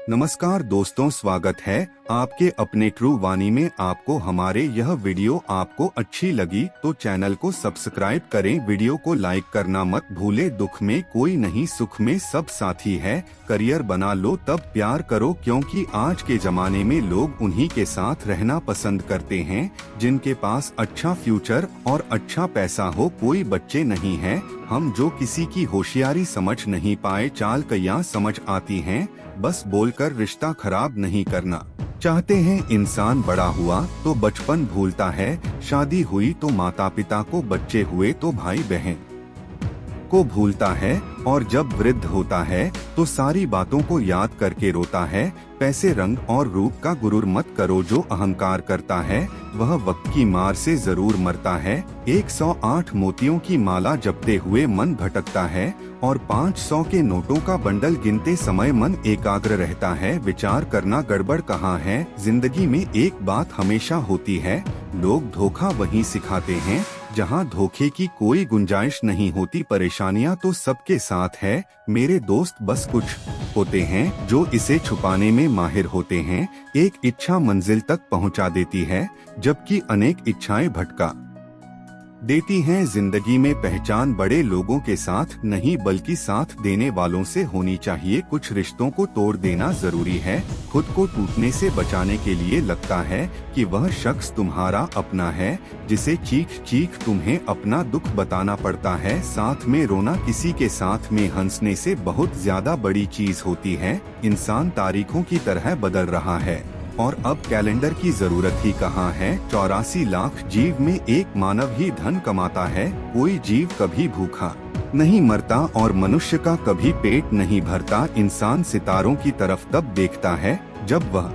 नमस्कार दोस्तों, स्वागत है आपके अपने ट्रू वाणी में। आपको हमारे यह वीडियो आपको अच्छी लगी तो चैनल को सब्सक्राइब करें, वीडियो को लाइक करना मत भूले। दुख में कोई नहीं, सुख में सब साथी है। करियर बना लो तब प्यार करो, क्योंकि आज के जमाने में लोग उन्हीं के साथ रहना पसंद करते हैं जिनके पास अच्छा फ्यूचर और अच्छा पैसा हो। कोई बच्चे नहीं है हम जो किसी की होशियारी समझ नहीं पाए, चाल कयां समझ आती हैं, बस बोलकर रिश्ता खराब नहीं करना चाहते हैं। इंसान बड़ा हुआ तो बचपन भूलता है, शादी हुई तो माता पिता को, बच्चे हुए तो भाई बहन को भूलता है, और जब वृद्ध होता है तो सारी बातों को याद करके रोता है। पैसे, रंग और रूप का गुरूर मत करो, जो अहंकार करता है वह वक्त की मार से जरूर मरता है। 108 मोतियों की माला जपते हुए मन भटकता है, और 500 के नोटों का बंडल गिनते समय मन एकाग्र रहता है। विचार करना गड़बड़ कहाँ है, जिंदगी में एक बात हमेशा होती है, लोग धोखा वहीं सिखाते हैं जहाँ धोखे की कोई गुंजाइश नहीं होती। परेशानियाँ तो सबके साथ है मेरे दोस्त, बस कुछ होते हैं जो इसे छुपाने में माहिर होते हैं। एक इच्छा मंजिल तक पहुँचा देती है, जबकि अनेक इच्छाएं भटका देती हैं। जिंदगी में पहचान बड़े लोगों के साथ नहीं बल्कि साथ देने वालों से होनी चाहिए। कुछ रिश्तों को तोड़ देना जरूरी है, खुद को टूटने से बचाने के लिए। लगता है कि वह शख्स तुम्हारा अपना है, जिसे चीख चीख तुम्हें अपना दुख बताना पड़ता है। साथ में रोना किसी के साथ में हंसने से बहुत ज्यादा बड़ी चीज होती है। इंसान तारीखों की तरह बदल रहा है और अब कैलेंडर की जरूरत ही कहाँ है। 84 लाख जीव में एक मानव ही धन कमाता है। कोई जीव कभी भूखा नहीं मरता और मनुष्य का कभी पेट नहीं भरता। इंसान सितारों की तरफ तब देखता है जब वह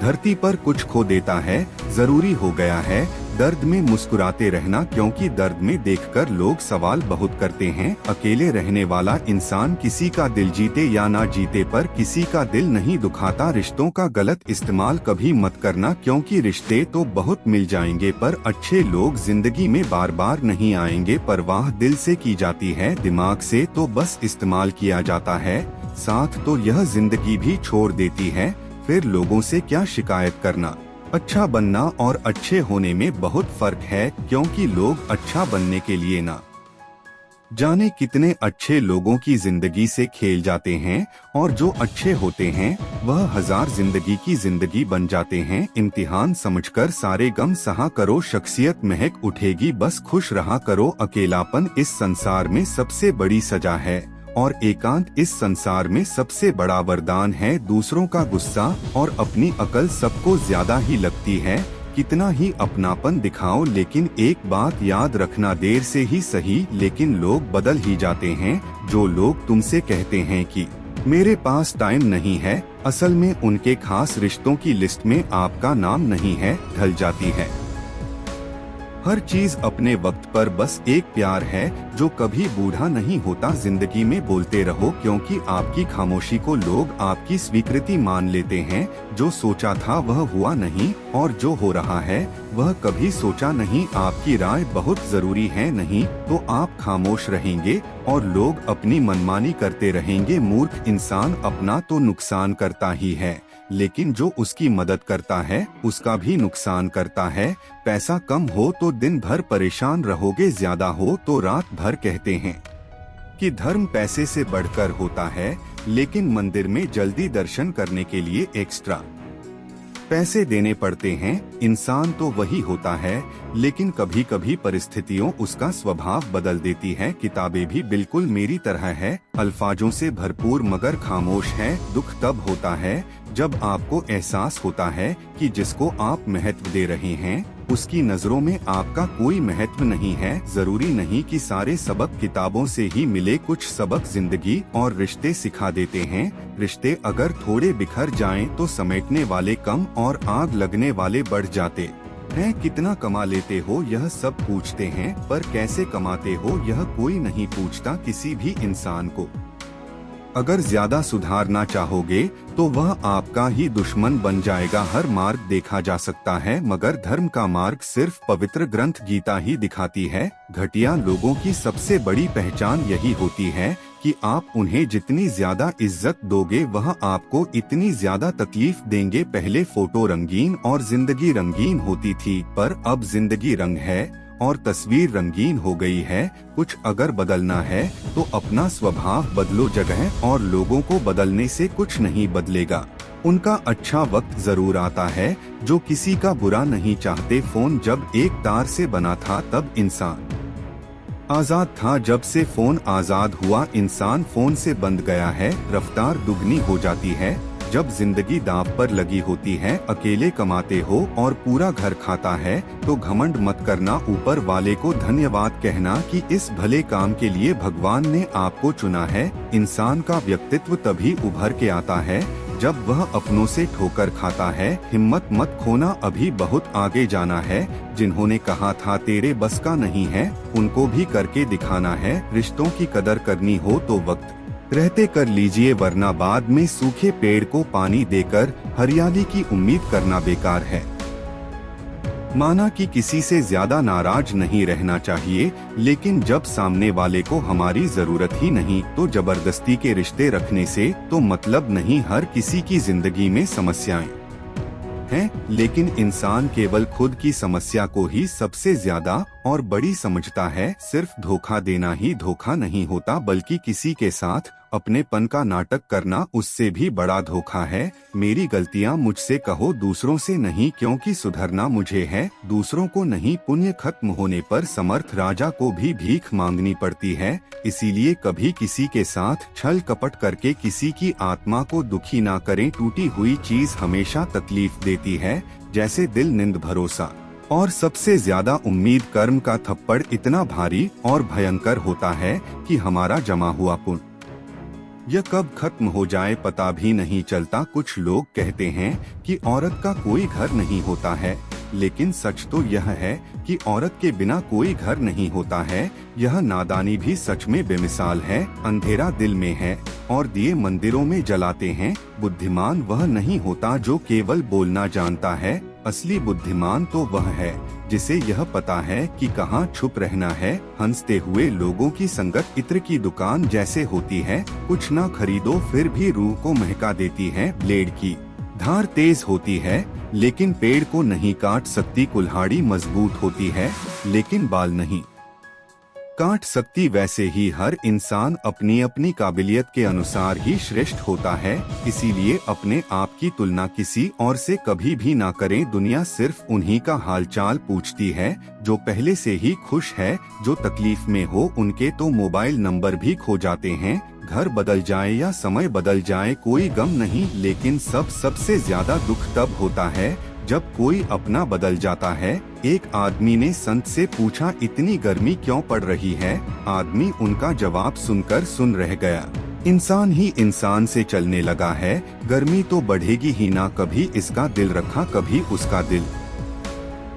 धरती पर कुछ खो देता है। जरूरी हो गया है दर्द में मुस्कुराते रहना, क्योंकि दर्द में देखकर लोग सवाल बहुत करते हैं। अकेले रहने वाला इंसान किसी का दिल जीते या ना जीते पर किसी का दिल नहीं दुखाता। रिश्तों का गलत इस्तेमाल कभी मत करना, क्योंकि रिश्ते तो बहुत मिल जाएंगे पर अच्छे लोग जिंदगी में बार बार नहीं आएंगे। परवाह दिल से की जाती है, दिमाग से तो बस इस्तेमाल किया जाता है। साथ तो यह जिंदगी भी छोड़ देती है, फिर लोगों से क्या शिकायत करना। अच्छा बनना और अच्छे होने में बहुत फर्क है, क्योंकि लोग अच्छा बनने के लिए ना जाने कितने अच्छे लोगों की जिंदगी से खेल जाते हैं, और जो अच्छे होते हैं वह 1000 जिंदगी की जिंदगी बन जाते हैं। इम्तिहान समझकर सारे गम सहा करो, शख्सियत महक उठेगी, बस खुश रहा करो। अकेलापन इस संसार में सबसे बड़ी सजा है, और एकांत इस संसार में सबसे बड़ा वरदान है। दूसरों का गुस्सा और अपनी अकल सबको ज्यादा ही लगती है। कितना ही अपनापन दिखाओ, लेकिन एक बात याद रखना, देर से ही सही लेकिन लोग बदल ही जाते हैं। जो लोग तुमसे कहते हैं कि मेरे पास टाइम नहीं है, असल में उनके खास रिश्तों की लिस्ट में आपका नाम नहीं है, ढल जाती है। हर चीज अपने वक्त पर, बस एक प्यार है जो कभी बूढ़ा नहीं होता। जिंदगी में बोलते रहो, क्योंकि आपकी खामोशी को लोग आपकी स्वीकृति मान लेते हैं। जो सोचा था वह हुआ नहीं, और जो हो रहा है वह कभी सोचा नहीं। आपकी राय बहुत जरूरी है, नहीं तो आप खामोश रहेंगे और लोग अपनी मनमानी करते रहेंगे। मूर्ख इंसान अपना तो नुकसान करता ही है, लेकिन जो उसकी मदद करता है उसका भी नुकसान करता है। पैसा कम हो तो दिन भर परेशान रहोगे, ज्यादा हो तो रात भर। कहते हैं कि धर्म पैसे से बढ़कर होता है, लेकिन मंदिर में जल्दी दर्शन करने के लिए एक्स्ट्रा पैसे देने पड़ते हैं। इंसान तो वही होता है, लेकिन कभी कभी परिस्थितियों उसका स्वभाव बदल देती है। किताबें भी बिल्कुल मेरी तरह है, अल्फाजों से भरपूर मगर खामोश है। दुख तब होता है जब आपको एहसास होता है कि जिसको आप महत्व दे रहे हैं उसकी नजरों में आपका कोई महत्व नहीं है। जरूरी नहीं कि सारे सबक किताबों से ही मिले, कुछ सबक जिंदगी और रिश्ते सिखा देते हैं। रिश्ते अगर थोड़े बिखर जाएं तो समेटने वाले कम और आग लगने वाले बढ़ जाते हैं। कितना कमा लेते हो यह सब पूछते हैं, पर कैसे कमाते हो यह कोई नहीं पूछता किसी भी इंसान को। अगर ज्यादा सुधारना चाहोगे तो वह आपका ही दुश्मन बन जाएगा। हर मार्ग देखा जा सकता है मगर धर्म का मार्ग सिर्फ पवित्र ग्रंथ गीता ही दिखाती है। घटिया लोगों की सबसे बड़ी पहचान यही होती है कि आप उन्हें जितनी ज्यादा इज्जत दोगे वह आपको इतनी ज्यादा तकलीफ देंगे। पहले फोटो रंगीन और जिंदगी रंगीन होती थी, पर अब जिंदगी रंग है और तस्वीर रंगीन हो गई है। कुछ अगर बदलना है तो अपना स्वभाव बदलो। जगह और लोगों को बदलने से कुछ नहीं बदलेगा। उनका अच्छा वक्त जरूर आता है, जो किसी का बुरा नहीं चाहते। फोन जब एक तार से बना था तब इंसान आजाद था। जब से फोन आजाद हुआ इंसान फोन से बंध गया है। रफ्तार दुगनी हो जाती है जब जिंदगी दांव पर लगी होती है। अकेले कमाते हो और पूरा घर खाता है तो घमंड मत करना। ऊपर वाले को धन्यवाद कहना कि इस भले काम के लिए भगवान ने आपको चुना है। इंसान का व्यक्तित्व तभी उभर के आता है जब वह अपनों से ठोकर खाता है। हिम्मत मत खोना, अभी बहुत आगे जाना है। जिन्होंने कहा था तेरे बस का नहीं है, उनको भी करके दिखाना है। रिश्तों की कदर करनी हो तो वक्त रहते कर लीजिए, वरना बाद में सूखे पेड़ को पानी देकर हरियाली की उम्मीद करना बेकार है। माना कि किसी से ज्यादा नाराज नहीं रहना चाहिए, लेकिन जब सामने वाले को हमारी जरूरत ही नहीं तो जबरदस्ती के रिश्ते रखने से तो मतलब नहीं। हर किसी की जिंदगी में समस्याएं हैं, लेकिन इंसान केवल खुद की समस्या को ही सबसे ज्यादा और बड़ी समझता है। सिर्फ धोखा देना ही धोखा नहीं होता, बल्कि किसी के साथ अपनेपन का नाटक करना उससे भी बड़ा धोखा है। मेरी गलतियां मुझसे कहो, दूसरों से नहीं, क्योंकि सुधरना मुझे है, दूसरों को नहीं। पुण्य खत्म होने पर समर्थ राजा को भी भीख मांगनी पड़ती है। इसीलिए कभी किसी के साथ छल कपट करके किसी की आत्मा को दुखी ना करें। टूटी हुई चीज हमेशा तकलीफ देती है, जैसे दिल, नींद, भरोसा और सबसे ज्यादा उम्मीद। कर्म का थप्पड़ इतना भारी और भयंकर होता है कि हमारा जमा हुआ पुण्य यह कब खत्म हो जाए पता भी नहीं चलता। कुछ लोग कहते हैं कि औरत का कोई घर नहीं होता है, लेकिन सच तो यह है कि औरत के बिना कोई घर नहीं होता है। यह नादानी भी सच में बेमिसाल है। अंधेरा दिल में है और दिए मंदिरों में जलाते हैं। बुद्धिमान वह नहीं होता जो केवल बोलना जानता है, असली बुद्धिमान तो वह है जिसे यह पता है कि कहाँ छुप रहना है। हंसते हुए लोगों की संगत इत्र की दुकान जैसे होती है, कुछ ना खरीदो फिर भी रूह को महका देती है। ब्लेड की धार तेज होती है लेकिन पेड़ को नहीं काट सकती। कुल्हाड़ी मजबूत होती है लेकिन बाल नहीं काट सकती। वैसे ही हर इंसान अपनी अपनी काबिलियत के अनुसार ही श्रेष्ठ होता है। इसीलिए अपने आप की तुलना किसी और से कभी भी ना करें। दुनिया सिर्फ उन्हीं का हालचाल पूछती है जो पहले से ही खुश है। जो तकलीफ में हो उनके तो मोबाइल नंबर भी खो जाते हैं। घर बदल जाए या समय बदल जाए कोई गम नहीं, लेकिन सबसे ज्यादा दुख तब होता है जब कोई अपना बदल जाता है। एक आदमी ने संत से पूछा, इतनी गर्मी क्यों पड़ रही है? आदमी उनका जवाब सुनकर सुन रह गया। इंसान ही इंसान से चलने लगा है, गर्मी तो बढ़ेगी ही ना। कभी इसका दिल रखा कभी उसका दिल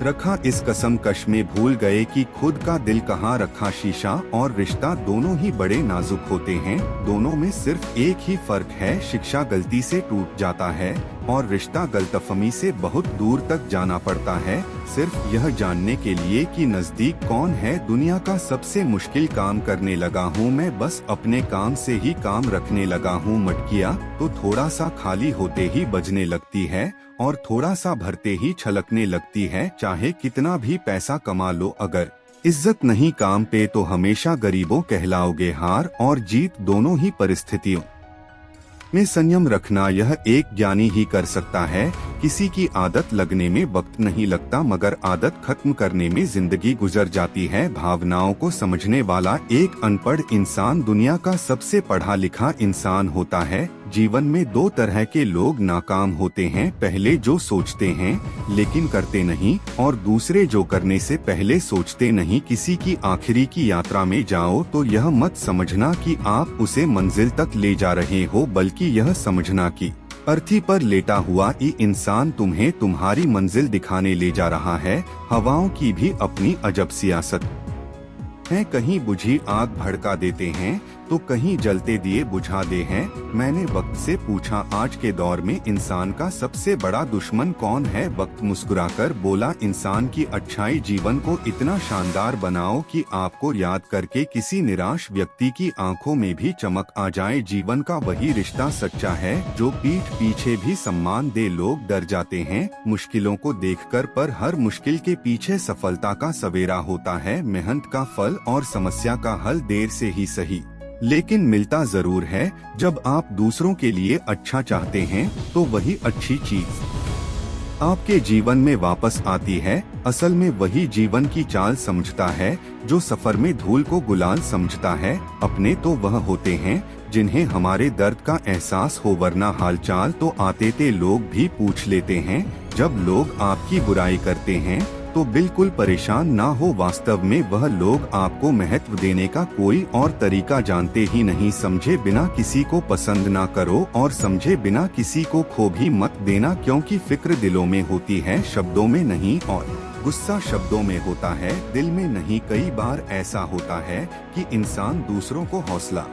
रखा। इस कसम कश में भूल गए कि खुद का दिल कहाँ रखा। शीशा और रिश्ता दोनों ही बड़े नाजुक होते हैं। दोनों में सिर्फ एक ही फर्क है, शिक्षा गलती से टूट जाता है और रिश्ता गलतफहमी से बहुत दूर तक जाना पड़ता है, सिर्फ यह जानने के लिए कि नजदीक कौन है। दुनिया का सबसे मुश्किल काम करने लगा हूँ मैं, बस अपने काम से ही काम रखने लगा हूँ। मटकिया तो थोड़ा सा खाली होते ही बजने लगती है और थोड़ा सा भरते ही छलकने लगती है। चाहे कितना भी पैसा कमा लो, अगर इज्जत नहीं काम पे तो हमेशा गरीबों कहलाओगे। हार और जीत दोनों ही परिस्थितियों में संयम रखना यह एक ज्ञानी ही कर सकता है। किसी की आदत लगने में वक्त नहीं लगता, मगर आदत खत्म करने में जिंदगी गुजर जाती है। भावनाओं को समझने वाला एक अनपढ़ इंसान दुनिया का सबसे पढ़ा लिखा इंसान होता है। जीवन में दो तरह के लोग नाकाम होते हैं, पहले जो सोचते हैं लेकिन करते नहीं, और दूसरे जो करने से पहले सोचते नहीं। किसी की आखिरी की यात्रा में जाओ तो यह मत समझना कि आप उसे मंजिल तक ले जा रहे हो, बल्कि यह समझना कि अर्थी पर लेटा हुआ ये इंसान तुम्हें तुम्हारी मंजिल दिखाने ले जा रहा है। हवाओं की भी अपनी अजब सियासत है, कहीं बुझी आग भड़का देते हैं, तो कहीं जलते दिए बुझा दे हैं। मैंने वक्त से पूछा, आज के दौर में इंसान का सबसे बड़ा दुश्मन कौन है? वक्त मुस्कुराकर बोला, इंसान की अच्छाई जीवन को इतना शानदार बनाओ कि आपको याद करके किसी निराश व्यक्ति की आंखों में भी चमक आ जाए। जीवन का वही रिश्ता सच्चा है जो पीठ पीछे भी सम्मान दे। लोग डर जाते हैं मुश्किलों को देखकर, पर हर मुश्किल के पीछे सफलता का सवेरा होता है। मेहनत का फल और समस्या का हल देर से ही सही, लेकिन मिलता जरूर है। जब आप दूसरों के लिए अच्छा चाहते हैं तो वही अच्छी चीज आपके जीवन में वापस आती है। असल में वही जीवन की चाल समझता है जो सफर में धूल को गुलाल समझता है। अपने तो वह होते हैं जिन्हें हमारे दर्द का एहसास हो, वरना हालचाल तो आते थे लोग भी पूछ लेते हैं। जब लोग आपकी बुराई करते हैं तो बिल्कुल परेशान ना हो, वास्तव में वह लोग आपको महत्व देने का कोई और तरीका जानते ही नहीं। समझे बिना किसी को पसंद ना करो और समझे बिना किसी को खो भी मत देना, क्योंकि फिक्र दिलों में होती है, शब्दों में नहीं, और गुस्सा शब्दों में होता है, दिल में नहीं। कई बार ऐसा होता है कि इंसान दूसरों को हौसला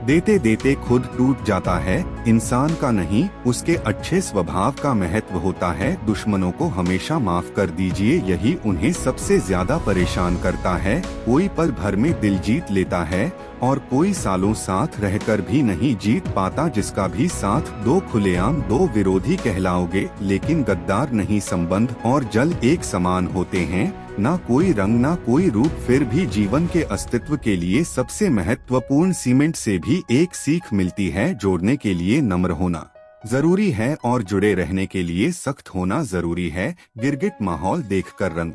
देते देते खुद टूट जाता है। इंसान का नहीं, उसके अच्छे स्वभाव का महत्व होता है। दुश्मनों को हमेशा माफ कर दीजिए, यही उन्हें सबसे ज्यादा परेशान करता है। कोई पल भर में दिल जीत लेता है और कोई सालों साथ रहकर भी नहीं जीत पाता। जिसका भी साथ दो खुलेआम दो विरोधी कहलाओगे, लेकिन गद्दार नहीं। संबंध और जल एक समान होते हैं, ना कोई रंग ना कोई रूप, फिर भी जीवन के अस्तित्व के लिए सबसे महत्वपूर्ण सीमेंट से भी एक सीख मिलती है। जोड़ने के लिए नम्र होना जरूरी है और जुड़े रहने के लिए सख्त होना जरूरी है। गिरगिट माहौल देखकर रंग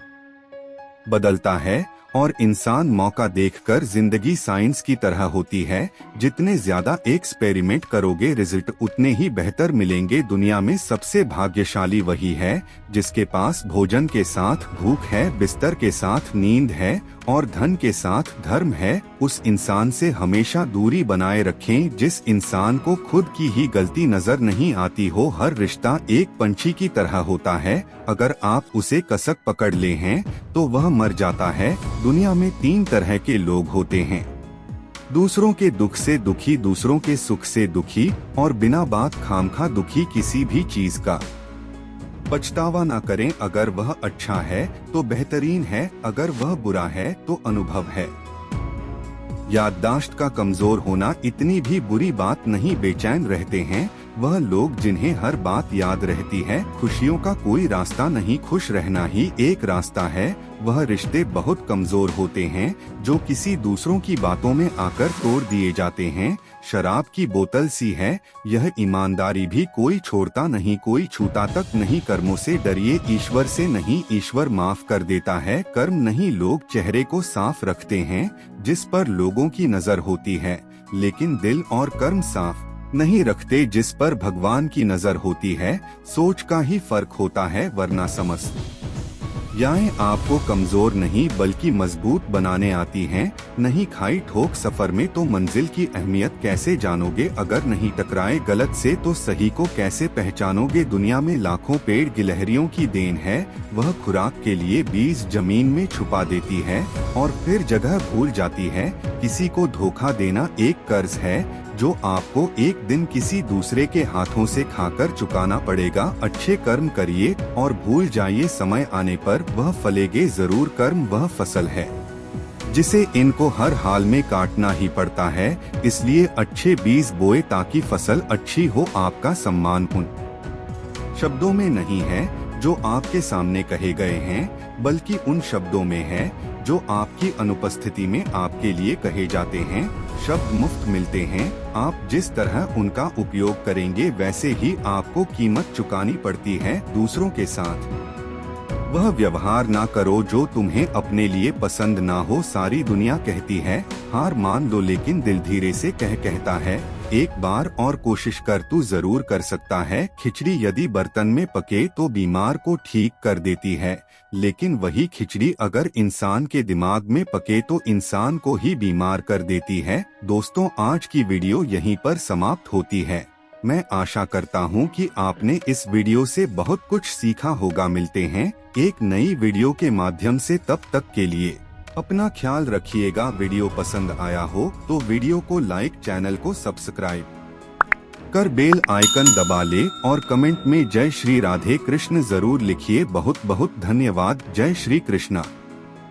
बदलता है और इंसान मौका देखकर। जिंदगी साइंस की तरह होती है, जितने ज्यादा एक्सपेरिमेंट करोगे रिजल्ट उतने ही बेहतर मिलेंगे। दुनिया में सबसे भाग्यशाली वही है जिसके पास भोजन के साथ भूख है, बिस्तर के साथ नींद है और धन के साथ धर्म है। उस इंसान से हमेशा दूरी बनाए रखें जिस इंसान को खुद की ही गलती नजर नहीं आती हो। हर रिश्ता एक पंछी की तरह होता है, अगर आप उसे कसक पकड़ ले हैं तो वह मर जाता है। दुनिया में 3 तरह के लोग होते हैं, दूसरों के दुख से दुखी, दूसरों के सुख से दुखी और बिना बात खामखा दुखी। किसी भी चीज का पछतावा ना करें, अगर वह अच्छा है तो बेहतरीन है, अगर वह बुरा है तो अनुभव है। याददाश्त का कमजोर होना इतनी भी बुरी बात नहीं। बेचैन रहते हैं वह लोग जिन्हें हर बात याद रहती है। खुशियों का कोई रास्ता नहीं, खुश रहना ही एक रास्ता है। वह रिश्ते बहुत कमजोर होते हैं जो किसी दूसरों की बातों में आकर तोड़ दिए जाते हैं। शराब की बोतल सी है यह ईमानदारी भी, कोई छोड़ता नहीं, कोई छूता तक नहीं। कर्मों से डरिए, ईश्वर से नहीं, ईश्वर माफ कर देता है। कर्म नहीं, लोग चेहरे को साफ रखते हैं जिस पर लोगों की नजर होती है, लेकिन दिल और कर्म साफ नहीं रखते जिस पर भगवान की नजर होती है। सोच का ही फर्क होता है, वरना समझ याएं आपको कमजोर नहीं बल्कि मजबूत बनाने आती हैं। नहीं खाई ठोक सफर में तो मंजिल की अहमियत कैसे जानोगे? अगर नहीं टकराए गलत से तो सही को कैसे पहचानोगे? दुनिया में लाखों पेड़ गिलहरियों की देन है, वह खुराक के लिए बीज जमीन में छुपा देती है और फिर जगह भूल जाती है। किसी को धोखा देना एक कर्ज है जो आपको एक दिन किसी दूसरे के हाथों से खाकर चुकाना पड़ेगा। अच्छे कर्म करिए और भूल जाइए, समय आने पर वह फलेंगे जरूर। कर्म वह फसल है जिसे इनको हर हाल में काटना ही पड़ता है, इसलिए अच्छे बीज बोए ताकि फसल अच्छी हो। आपका सम्मान उन शब्दों में नहीं है जो आपके सामने कहे गए हैं, बल्कि उन शब्दों में है जो आपकी अनुपस्थिति में आपके लिए कहे जाते हैं। शब्द मुफ्त मिलते हैं, आप जिस तरह उनका उपयोग करेंगे वैसे ही आपको कीमत चुकानी पड़ती है। दूसरों के साथ वह व्यवहार ना करो जो तुम्हें अपने लिए पसंद ना हो। सारी दुनिया कहती है हार मान लो, लेकिन दिल धीरे से कहता है एक बार और कोशिश कर, तू जरूर कर सकता है। खिचड़ी यदि बर्तन में पके तो बीमार को ठीक कर देती है, लेकिन वही खिचड़ी अगर इंसान के दिमाग में पके तो इंसान को ही बीमार कर देती है। दोस्तों, आज की वीडियो यहीं पर समाप्त होती है। मैं आशा करता हूं कि आपने इस वीडियो से बहुत कुछ सीखा होगा। मिलते हैं एक नई वीडियो के माध्यम से, तब तक के लिए अपना ख्याल रखिएगा। वीडियो पसंद आया हो तो वीडियो को लाइक, चैनल को सब्सक्राइब कर बेल आइकन दबा ले और कमेंट में जय श्री राधे कृष्ण जरूर लिखिए। बहुत बहुत धन्यवाद। जय श्री कृष्णा।